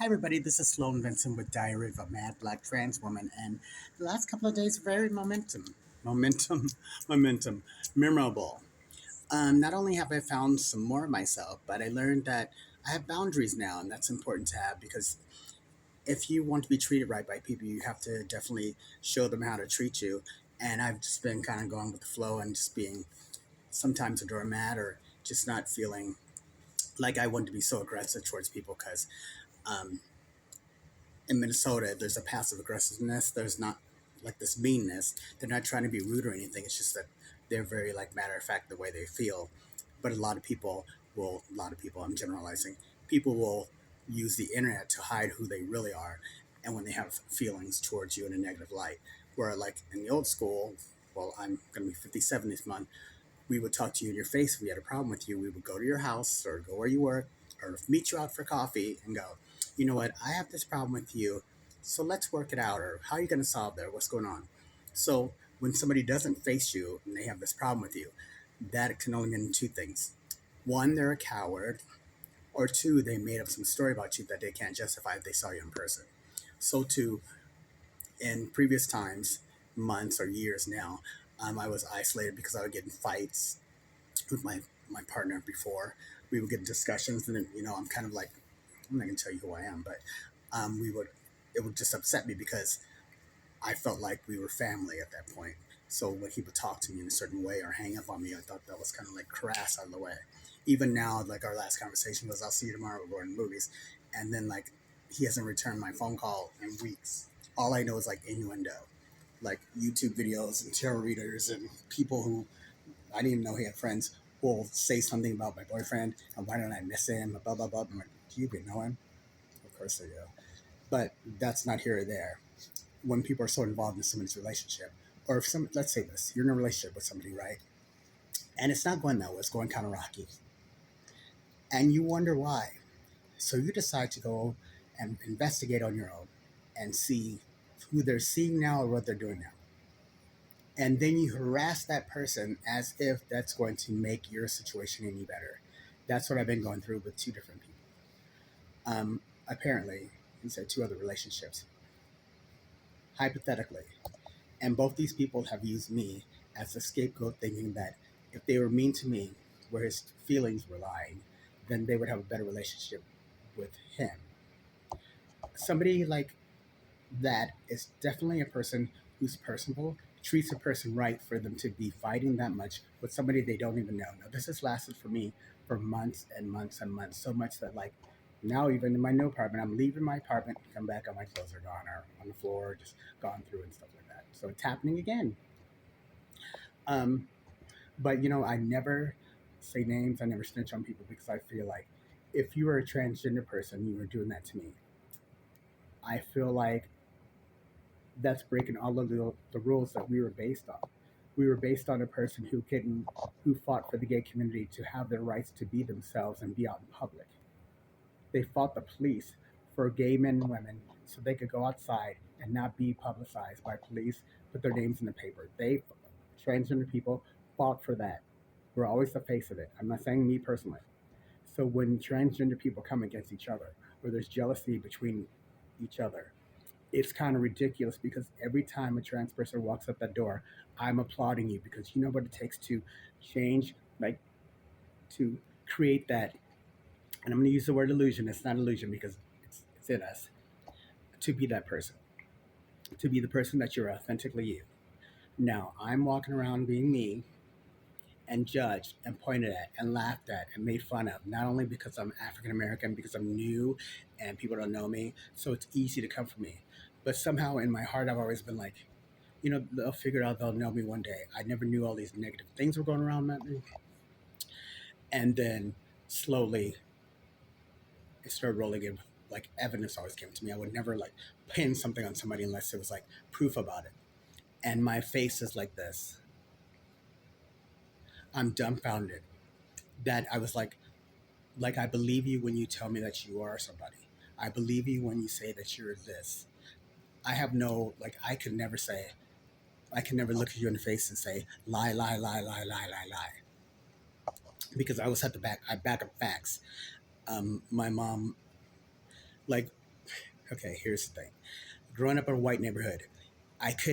Hi, everybody. This is Sloan Vincent with Diary of a Mad Black Trans Woman, and the last couple of days very momentum, momentum, memorable. Not only have I found some more of myself, but I learned that I have boundaries now, and that's important to have because if you want to be treated right by people, you have to definitely show them how to treat you. And I've just been kind of going with the flow and just being sometimes a doormat or just not feeling like I want to be so aggressive towards people because um, in Minnesota, there's a passive aggressiveness. There's not like this meanness. They're not trying to be rude or anything. It's just that they're very like matter of fact the way they feel. But a lot of people, I'm generalizing, people will use the internet to hide who they really are, and when they have feelings towards you in a negative light. Where like in the old school, well, I'm going to be 57 this month. We would talk to you in your face if we had a problem with you. We would go to your house or go where you work or meet you out for coffee and go, you know what, I have this problem with you. So let's work it out. Or how are you going to solve that? What's going on? So when somebody doesn't face you and they have this problem with you, that can only mean two things. One, they're a coward, or two, they made up some story about you that they can't justify if they saw you in person. So, too, in previous times, months or years now, I was isolated because I would get in fights with my partner before. We would get in discussions, and then, I'm kind of like, I'm not gonna tell you who I am, but we would it would just upset me because I felt like we were family at that point. So when he would talk to me in a certain way or hang up on me, I thought that was kind of like crass out of the way. Even now, like our last conversation was, "I'll see you tomorrow. We're going to movies," and then like he hasn't returned my phone call in weeks. All I know is like innuendo, like YouTube videos and tarot readers and people who I didn't even know he had friends will say something about my boyfriend and why don't I miss him? Blah blah blah. I'm like, do you even know him? Of course they do. But that's not here or there. When people are so involved in somebody's relationship, or if some, let's say this, you're in a relationship with somebody, right? And it's not going that way. It's going kind of rocky, and you wonder why. So you decide to go and investigate on your own and see who they're seeing now or what they're doing now. And then you harass that person as if that's going to make your situation any better. That's what I've been going through with two different people. Apparently, he said two other relationships, hypothetically. And both these people have used me as a scapegoat, thinking that if they were mean to me, where his feelings were lying, then they would have a better relationship with him. Somebody like that is definitely a person who's personable, treats a person right for them to be fighting that much with somebody they don't even know. Now, this has lasted for me for months and months and months, so much that, like, now even in my new apartment, I'm leaving my apartment, come back, all my clothes are gone or on the floor, just gone through and stuff like that. So it's happening again. Um, but, I never say names, I never snitch on people because I feel like if you were a transgender person, you were doing that to me. I feel like that's breaking all of the rules that we were based on. We were based on a person who fought for the gay community to have their rights to be themselves and be out in public. They fought the police for gay men and women so they could go outside and not be publicized by police, put their names in the paper. They transgender people fought for that. We're always the face of it. I'm not saying me personally. So when transgender people come against each other, or there's jealousy between each other, it's kind of ridiculous because every time a trans person walks up that door, I'm applauding you because you know what it takes to change, like to create that. And I'm going to use the word illusion. It's not illusion because it's in us to be that person, to be the person that you're authentically you. Now, I'm walking around being me and judged and pointed at and laughed at and made fun of, not only because I'm African American, because I'm new and people don't know me, so it's easy to come for me. But somehow in my heart, I've always been like, they'll figure out they'll know me one day. I never knew all these negative things were going around me. And then slowly it started rolling in. Like evidence always came to me. I would never like pin something on somebody unless there was like proof about it. And my face is like this. I'm dumbfounded that I was like I believe you when you tell me that you are somebody. I believe you when you say that you're this. I have no like I can never look at you in the face and say lie, lie, lie, lie, lie, lie, lie. Because I back up facts. My mom, like Okay, here's the thing. Growing up in a white neighborhood,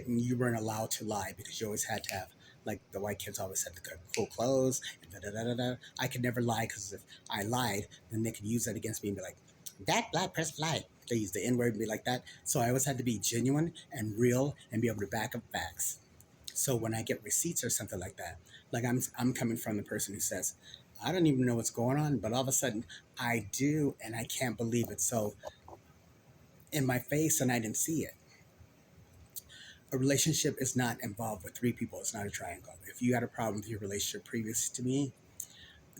you weren't allowed to lie because you always had to have, like, the white kids always had to cut cool clothes and da da da da da. I could never lie because if I lied, then they could use that against me and be like, that black person lied. They use the N word and be like that. So I always had to be genuine and real and be able to back up facts. So when I get receipts or something like that, like I'm coming from the person who says, I don't even know what's going on, but all of a sudden I do, and I can't believe it. So in my face, and I didn't see it. A relationship is not involved with three people. It's not a triangle. If you had a problem with your relationship previous to me,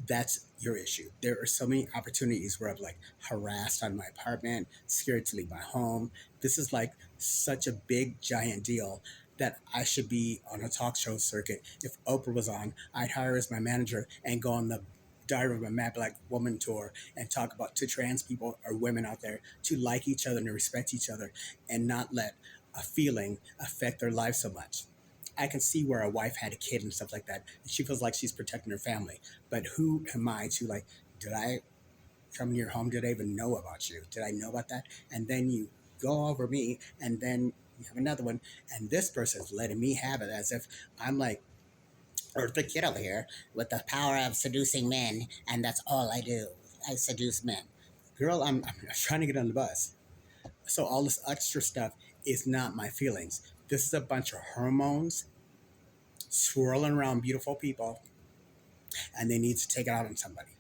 that's your issue. There are so many opportunities where I'm like harassed on my apartment, scared to leave my home. This is like such a big giant deal that I should be on a talk show circuit. If Oprah was on, I'd hire her as my manager and go on the Diary of a Mad Black Woman tour and talk about to trans people or women out there to like each other and to respect each other and not let a feeling affect their life so much. I can see where a wife had a kid and stuff like that. And she feels like she's protecting her family. But who am I to, like, did I come to your home? Did I even know about you? Did I know about that? And then you go over me and then you have another one. And this person's letting me have it as if I'm like, or the kid over here with the power of seducing men. And that's all I do. I seduce men. Girl, I'm trying to get on the bus. So all this extra stuff is not my feelings. This is a bunch of hormones swirling around beautiful people, and they need to take it out on somebody.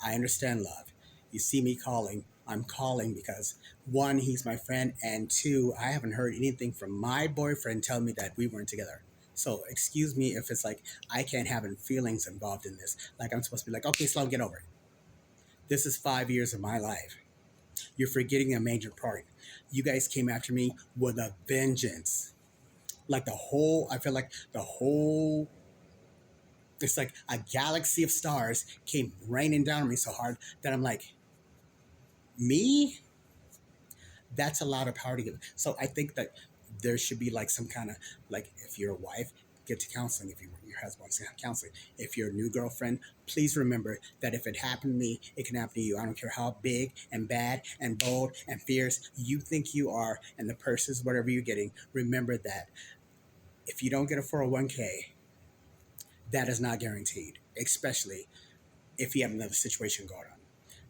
I understand love. You see me calling. I'm calling because one, he's my friend, and two, I haven't heard anything from my boyfriend telling me that we weren't together. So excuse me if it's like I can't have feelings involved in this. Like I'm supposed to be like, okay, Sloan, get over it. This is 5 years of my life. You're forgetting a major part. You guys came after me with a vengeance. Like I feel like the whole it's like a galaxy of stars came raining down on me so hard that I'm like, me? That's a lot of power to give. So I think that there should be like some kind of, like, if you're a wife, get to counseling. If your husband wants to have counseling, if you're a new girlfriend, please remember that if it happened to me, it can happen to you. I don't care how big and bad and bold and fierce you think you are, and the purses, whatever you're getting. Remember that if you don't get a 401k, that is not guaranteed, especially if you have another situation going on.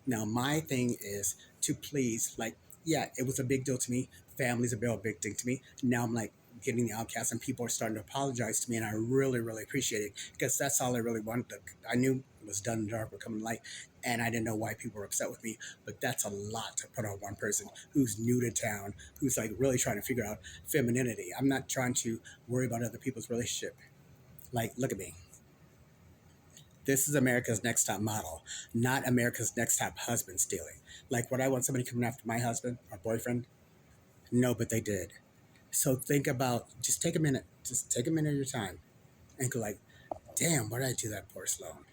Now, my thing is to please, like, yeah, it was a big deal to me. Family's a big thing to me. Now I'm like getting the outcast, and people are starting to apologize to me, and I really, really appreciate it because that's all I really wanted. I knew it was done in the dark, but coming light, and I didn't know why people were upset with me. But that's a lot to put on one person who's new to town, who's like really trying to figure out femininity. I'm not trying to worry about other people's relationship. Like, look at me. This is America's Next Top Model, not America's Next Top Husband stealing. Like, would I want somebody coming after my husband or boyfriend? No, but they did. So think about, just take a minute of your time and go like, damn, what did I do that poor Sloan?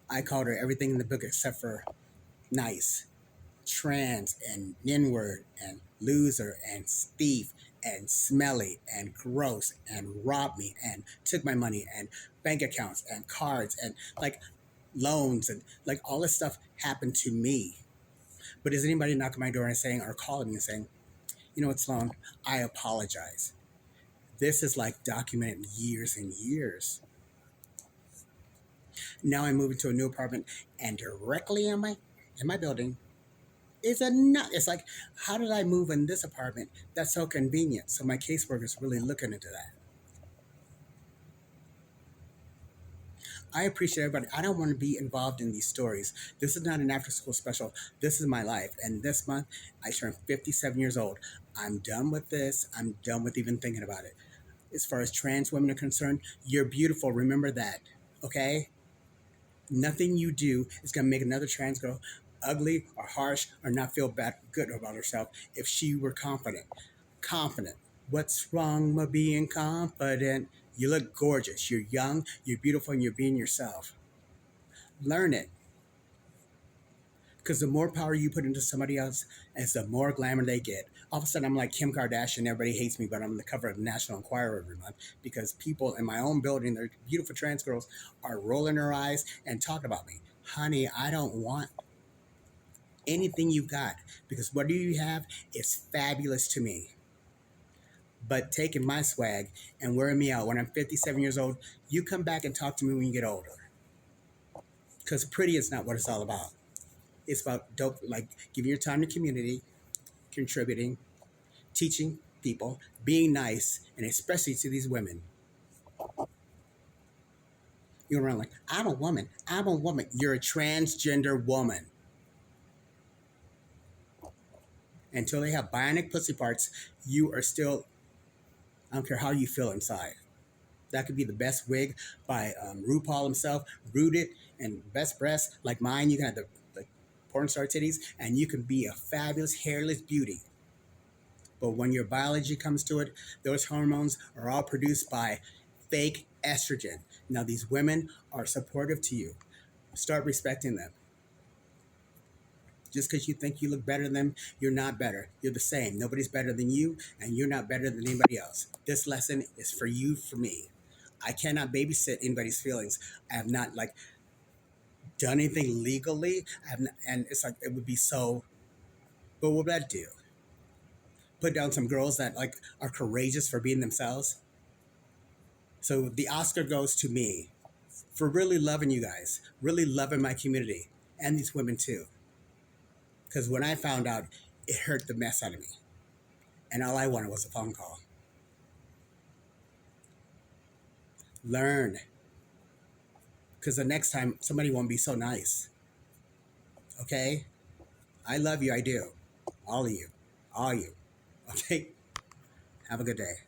I called her everything in the book except for nice, trans, and N-word, and loser, and thief, and smelly, and gross, and robbed me, and took my money, and bank accounts, and cards, and like loans, and like all this stuff happened to me. But is anybody knocking my door and saying, or calling me and saying, you know what, Sloan, I apologize. This is like documented years and years. Now I move into a new apartment, and directly in my building is a nut. It's like, how did I move in this apartment? That's so convenient. So my caseworker is really looking into that. I appreciate everybody. I don't want to be involved in these stories. This is not an after school special. This is my life. And this month, I turned 57 years old. I'm done with this. I'm done with even thinking about it. As far as trans women are concerned, you're beautiful. Remember that. Okay? Nothing you do is going to make another trans girl ugly or harsh or not feel good about herself if she were confident. Confident. What's wrong with being confident? You look gorgeous. You're young, you're beautiful, and you're being yourself. Learn it. Because the more power you put into somebody else, as the more glamour they get. All of a sudden, I'm like Kim Kardashian. Everybody hates me, but I'm on the cover of the National Enquirer every month because people in my own building, they're beautiful trans girls, are rolling their eyes and talking about me. Honey, I don't want anything you got, because what do you have is fabulous to me. But taking my swag and wearing me out when I'm 57 years old, you come back and talk to me when you get older. Because pretty is not what it's all about. It's about dope, like giving your time to community, contributing, teaching people, being nice, and especially to these women. You're around like, I'm a woman. I'm a woman. You're a transgender woman. Until they have bionic pussy parts, you are still, I don't care how you feel inside. That could be the best wig by RuPaul himself, rooted and best breasts like mine. You can have the porn star titties, and you can be a fabulous hairless beauty. But when your biology comes to it, those hormones are all produced by fake estrogen. Now, these women are supportive to you. Start respecting them. Just because you think you look better than them, you're not better. You're the same. Nobody's better than you, and you're not better than anybody else. This lesson is for you, for me. I cannot babysit anybody's feelings. I have not done anything legally. I have not, and it's like it would be so. But what would that do? Put down some girls that are courageous for being themselves. So the Oscar goes to me for really loving you guys, really loving my community, and these women too. Because when I found out, it hurt the mess out of me, and all I wanted was a phone call. Learn, because the next time somebody won't be so nice. Okay, I love you. I do. All of you, all you. Okay, have a good day.